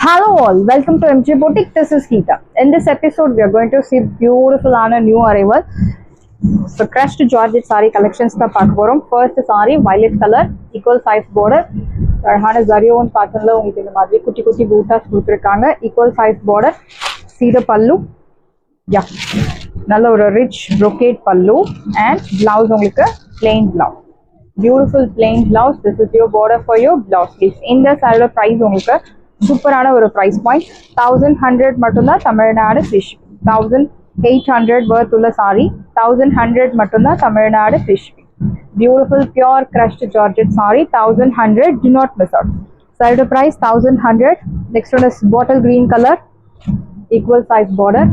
Hello all, welcome to MG Boutique. This is Geeta. In this episode, we are going to see beautiful and a new arrival. So crushed Georgette saree collections the பார்க்க First saree violet color, equal size border. அழகான ஜரியோன் பேட்டர்ன்ல உங்களுக்கு இந்த மாதிரி குட்டி குட்டி பூட்டாஸ் கொடுத்துருக்காங்க. equal size border. See the pallu. Yeah. நல்ல ஒரு rich brocade pallu and blouse உங்களுக்கு plain blouse. Beautiful plain blouse. This is your border for your blouse piece. In the salary price உங்களுக்கு சூப்பரான ஒரு price point 1100 மட்டும்தான் Tamil Nadu fish 1800 worth உள்ள sorry 1100 மட்டும்தான் Tamil Nadu fish beautiful pure crushed georgette saree 1100 do not miss out side price 1100 next one is bottle green color equal size border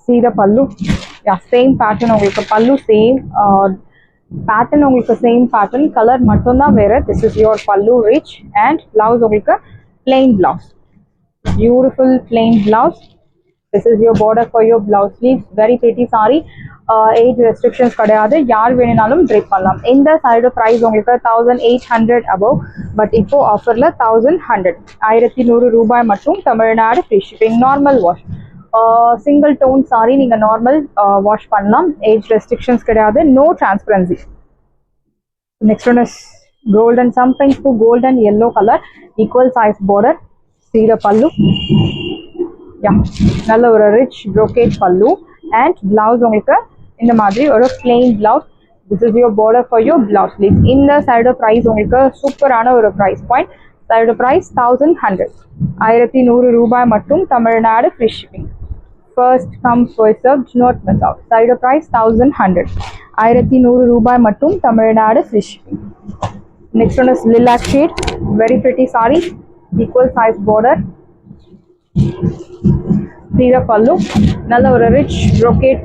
see the pallu yeah same pattern உங்களுக்கு pallu same pattern உங்களுக்கு same pattern color மட்டும் தான் வேற this is your pallu rich and blouse உங்களுக்கு plain blouse beautiful plain blouse this is your border for your blouse sleeves very pretty saree age restrictions கிடையாது யார் வேணும்னாலும் drape பண்ணலாம் இந்த side price உங்களுக்கு 1800 above but இப்போ ஆஃபர்ல 1100 1100 ரூபாய் மட்டும் Tamil Nadu free shipping normal wash single tone saree நீங்க normal wash பண்ணலாம் age restrictions கிடையாது no transparency next one is golden something to golden yellow color equal size border see the pallu yeah நல்ல ஒரு rich brocade pallu and blouse உங்களுக்கு இந்த மாதிரி ஒரு plain blouse this is your border for your blouse sleeves இந்த side price உங்களுக்கு சூப்பரான ஒரு price point side price 1100 1100 ரூபாய் மட்டும் Tamil Nadu free shipping first come first serve do not miss out side price 1100 1100 ரூபாய் மட்டும் Tamil Nadu free shipping next one is lilac shade very pretty saree equal size border see the pallu நல்ல ஒரு rich brocade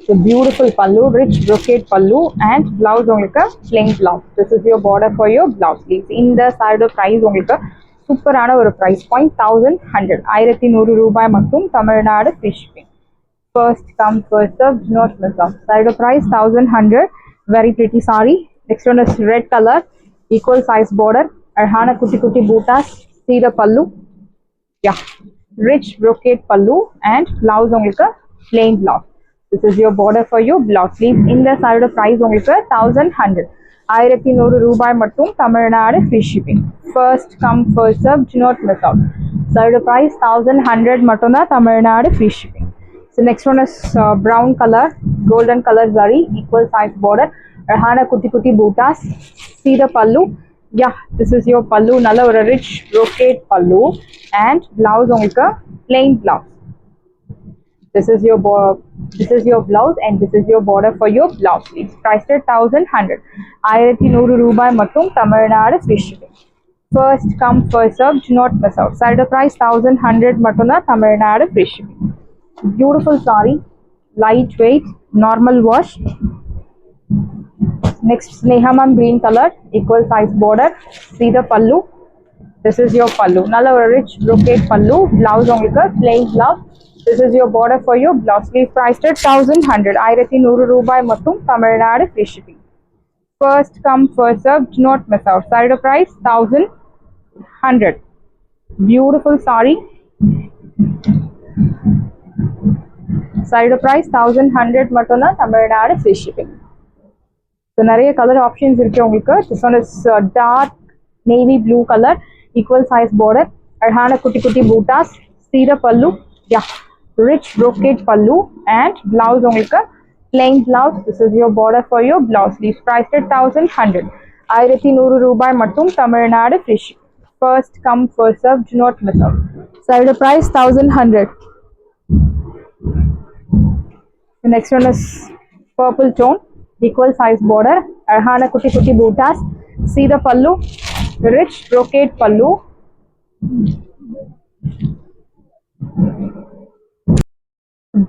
so beautiful pallu rich brocade pallu and blouse உங்களுக்கு plain blouse this is your border for your blouse sleeves இந்த side price உங்களுக்கு சூப்பரான ஒரு price point 1100 1100 ரூபாய் மட்டும் Tamil Nadu free shipping first come first serve do not miss out side price 1100 very pretty saree next one is red color equal size border அழகான குட்டி குட்டி buttas see the pallu yeah rich brocade pallu and blouse உங்களுக்கு plain blouse this is your border for your blouse sleeves இந்த side price உங்களுக்கு 1100 1100 ரூபாய் மட்டும் Tamil Nadu free shipping first come first serve do not miss out side price 1100 மட்டும் தான் Tamil Nadu free shipping so next one is brown color golden color zari equal size border அழகான குட்டி குட்டி buttas see the pallu yeah this is your pallu நல்ல ஒரு rich brocade pallu and blouse உங்களுக்கு plain blouse this is your blouse and this is your border for your blouse sleeves priced at 1100 1100 ரூபாய் மட்டும் Tamil Nadu free shipping first come first serve do not miss out side price 1100 மட்டும் தான் Tamil Nadu free shipping beautiful saree light weight normal wash next Snehamam green color equal size border see the pallu this is your pallu நல்ல ஒரு rich brocade pallu blouse உங்களுக்கு plain blouse this is your border for your blouse sleeve priced at 1100 1100 ரூபாய் மட்டும் Tamil Nadu free shipping first come first serve do not miss out side price 1100 beautiful saree side price 1100 மட்டும் தான் Tamil Nadu free shipping so நிறைய colour options இருக்கு உங்களுக்கு this one is dark navy blue color equal size border அழகான குட்டி குட்டி buttas see the pallu yeah rich brocade pallu and blouse உங்களுக்கு plain blouse this is your border for your blouse sleeves priced at 1100 1100 ரூபாய் மட்டும் Tamil Nadu free shipping first come first serve do not miss out side price 1100 the next one is purple tone equal size border அழகான குட்டி குட்டி buttas see the pallu rich brocade pallu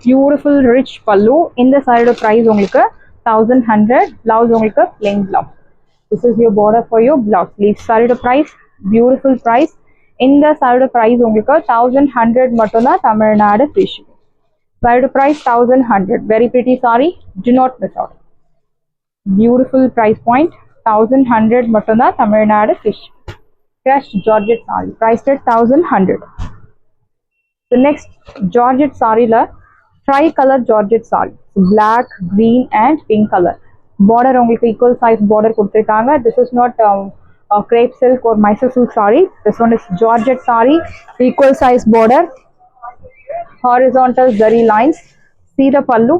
beautiful rich pallu இந்த side price உங்களுக்கு 1100 blouse உங்களுக்கு plain blouse this is your border for your blouse sleeves side price beautiful price இந்த side price உங்களுக்கு 1100 மட்டும் தான் Tamil Nadu free shipping side price 1100 very pretty saree do not miss out beautiful price point 1100 மட்டும் தான் Tamil Nadu free shipping crushed georgette saree priced at 1100. The next georgette saree la tri-color georgette saree, black, green and pink color. Border உங்களுக்கு equal size border கொடுத்திருக்காங்க. This is not crepe silk or Mysore silk saree. This one is georgette saree, equal size border, horizontal zari lines. See the pallu.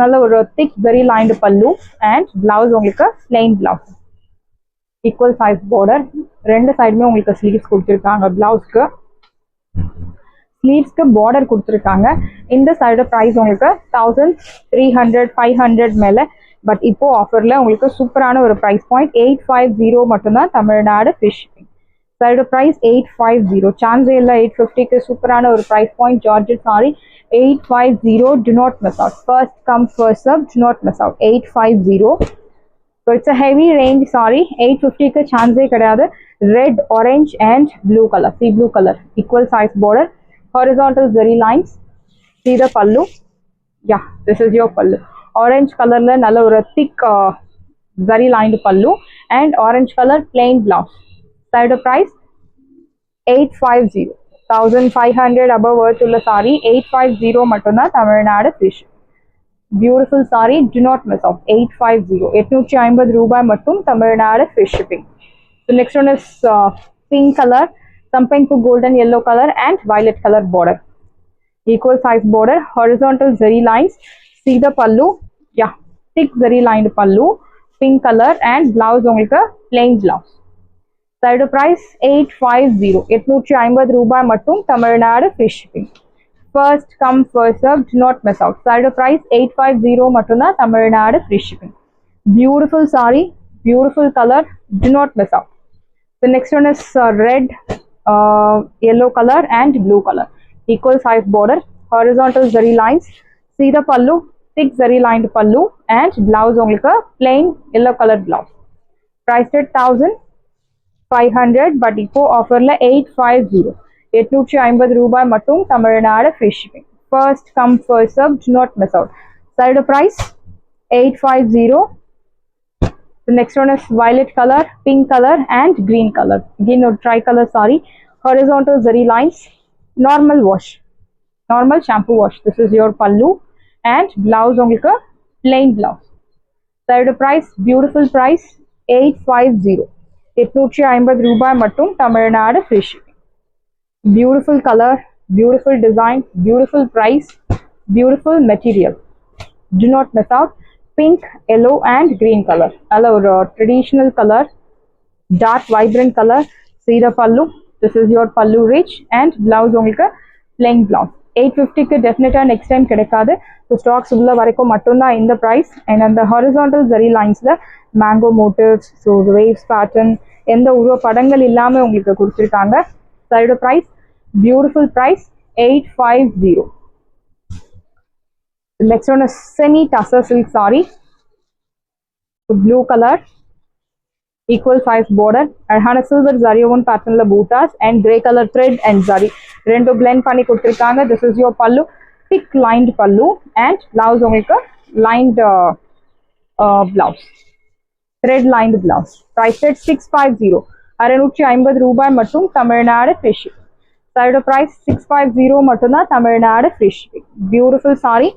நல்ல ஒரு thick zari lined pallu and blouse உங்களுக்கு plain blouse. Equal size border. ரெண்டு சைடுமே உங்களுக்கு sleeves கொடுத்திருக்காங்க பிளவுஸ்க்கு. ஸ்லீவ்ஸ்க்கு border கொடுத்திருக்காங்க. இந்த side price உங்களுக்கு 1300 500 மேல. பட் இப்போ ஆஃபர்ல உங்களுக்கு சூப்பரான ஒரு பிரைஸ் பாயிண்ட் 850 மட்டும்தான் Tamil Nadu free shipping. Side price 850. சான்ஸே இல்லை 850க்கு சூப்பரான ஒரு price point georgette sorry 850. Do not miss out. First come first serve. Do not miss out. 850. So it's a heavy range saree. 850க்கு சான்ஸே கிடையாது. Red, orange and blue color. See blue color. Equal size border. Horizontal zari lines. See the pallu. Yeah, this is your pallu. Orange color la nalla oru thick zari lined pallu and orange color plain blouse. Side price 850. 1500 above worth ulla saree 850 mattumda Tamil fish. Beautiful saree, do not miss out. 850. 850 ரூபாய் மட்டும் Tamil Nadu free shipping. The next one is pink color, some pink to golden yellow color and violet color border. Equal size border, horizontal zari lines. See the pallu. Yeah, thick zari lined pallu, pink color and blouse உங்களுக்கு plain blouse. Side price 850. 850 ரூபாய் மட்டும் Tamil Nadu free shipping. First come first serve. Do not miss out. Side price 850 மட்டும்தான் Tamil Nadu free shipping. Beautiful saree, beautiful color. Do not miss out. The next one is red, yellow color and blue color. Equal size border, horizontal zari lines. See the pallu, thick zari lined pallu and blouse உங்களுக்கு plain yellow color blouse. Priced at 1500 but இப்போ ஆஃபர்ல 850. 850 ரூபாய் மட்டும் Tamil Nadu free shipping. First come first serve. Do not miss out. Side price 850. The next one is violet color, pink color and green color. Again a tri-color saree. Horizontal zari lines. Normal wash. Normal shampoo wash. This is your pallu and blouse உங்களுக்கு plain blouse. Side price, beautiful price 850. 850 ரூபாய் மட்டும் Tamil Nadu free shipping. Beautiful color, beautiful design, beautiful price, beautiful material. Do not miss out. Pink, yellow and green color. Allow traditional color, dark vibrant color. See the pallu. This is your pallu rich and blouse உங்களுக்கு plain blouse. 850க்கு definitely next time கிடைக்காது. So stocks உள்ள வரைக்கும் மட்டும்தான் இந்த price. And அந்த horizontal zari லைன்ஸில் mango motifs, so waves pattern, எந்த உருவ படங்கள் இல்லாமல் உங்களுக்கு கொடுத்துருக்காங்க. Side price, beautiful price 850. Next one is semi tussar silk saree, blue color, equal size border, அழகான சில்வர் ஜரியோன் பேட்டர்ன்ல பூட்டாஸ் and grey colour thread and zari ரெண்டு பிளெண்ட் பண்ணி கொடுத்துருக்காங்க. This is your pallu, thick lined pallu and blouse உங்களுக்கு lined blouse, thread lined blouse. Price rate 650. 650 ரூபாய் மட்டும் Tamil Nadu free shipping. Side price 650 மட்டும்தான் Tamil Nadu free shipping. Beautiful sari,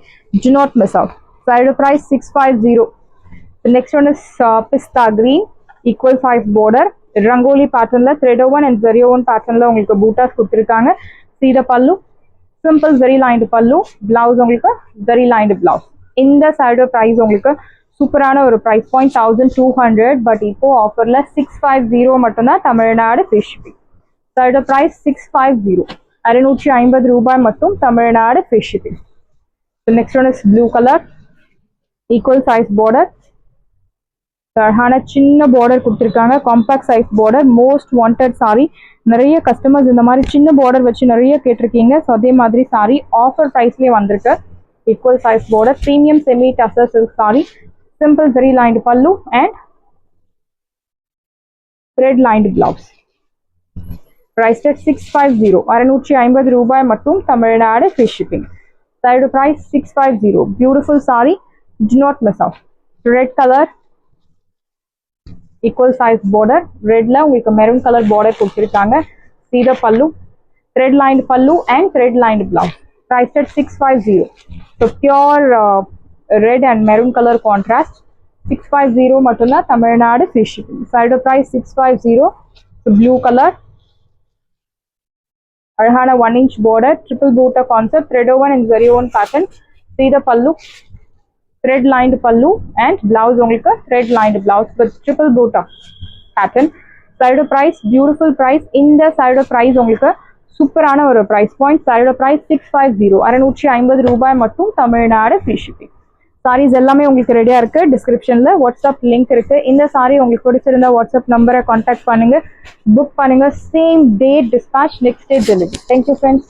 do not miss out. Side price 650. The next one is pista green, equal size border, rangoli pattern la thread woven and zari woven pattern la உங்களுக்கு bootas கொடுத்திருக்காங்க. See the pallu, simple zari lined pallu, blouse உங்களுக்கு zari lined blouse. இந்த side price உங்களுக்கு சூப்பரான ஒரு price point 1200 but இப்போ ஆஃபர்ல 650 மட்டும்தான் Tamil Nadu free shipping. Side price 650. 650 ரூபாய் மட்டும் Tamil Nadu free shipping. The next one is blue color, equal size border. அழகான சின்ன பார்டர் கொடுத்துருக்காங்க, compact size border, most wanted sorry. நிறைய கஸ்டமர்ஸ் இந்த மாதிரி சின்ன பார்டர் வச்சு நிறைய கேட்டிருக்கீங்க. ஸோ அதே மாதிரி சாரி ஆஃபர் ப்ரைஸ்லேயே வந்திருக்கு. Equal size border, premium semi tussar silk sari, simple zari lined pallu and thread lined blouse. Price rate 650. 650 ரூபாய் மட்டும் Tamil Nadu free shipping. Side price 650. Beautiful saree. Do not miss out. Red color, equal size border. Red la உங்களுக்கு maroon color border கொடுத்திருக்காங்க. See the pallu, thread lined pallu and thread lined blouse. Priced at 650. So pure red and maroon color contrast. 650 மட்டும் தான் Tamil Nadu free shipping. Side price 650. So blue color. அழகான 1-inch border, triple booter concept, thread woven and zari woven pattern. See the pallu, thread lined pallu and blouse உங்களுக்கு thread lined blouse with triple booter pattern. Side price beautiful price. இந்த side price உங்களுக்கு சூப்பரான ஒரு price point. Side price 650, 650 ரூபாய் மட்டும் Tamil Nadu free shipping. Saris எல்லாமே உங்களுக்கு ரெடியா இருக்கு. டிஸ்கிரிப்ஷன்ல வாட்ஸ்அப் லிங்க் இருக்கு. இந்த சாரி உங்களுக்கு பிடிச்சிருந்தா வாட்ஸ்அப் நம்பரை கான்டாக்ட் பண்ணுங்க, புக் பண்ணுங்க. Same day dispatch, next day delivery. Thank you friends.